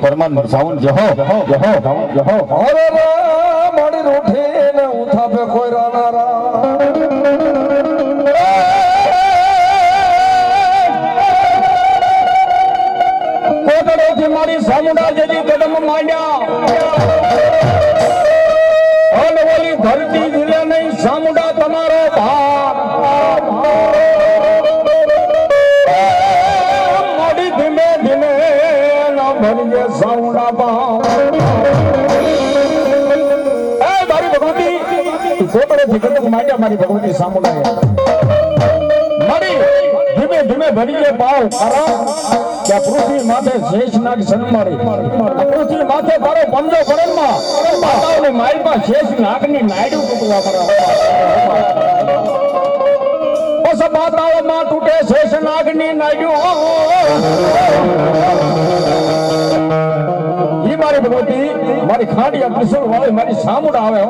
પરમાન સાવન જહો અરે મારી રોઠે ને ઉઠાપે કોઈ રાનારા કોટડેથી મારી સામુંડા જેથી કદમ માંડ્યા અને ઓલી ધરતી દિલે નહીં સામુંડા તમારો ભાર મોડી ધીમે ધીમે ન ભરીએ સામુંડા ભાવ એ મારી ભગવતી કોટડેથી કદમ માંડ્યા મારી ભગવતી સામુંડાએ મારી ધીમે ધીમે ભરીએ પાવ ખરા કે પૃથ્વી માથે શેષનાગ સન્મારી પૃથ્વી માથે તારો પંજો કરેલમાં માતાઓની માલમાં શેષનાગની નાયડું તૂટવા પડે બસ માતાઓમાં તૂટે શેષનાગની નાયડું ઈ મારી ભગવતી મારી ખાંડિયા ત્રિશુળ વાળી મારી સામુંડા આવે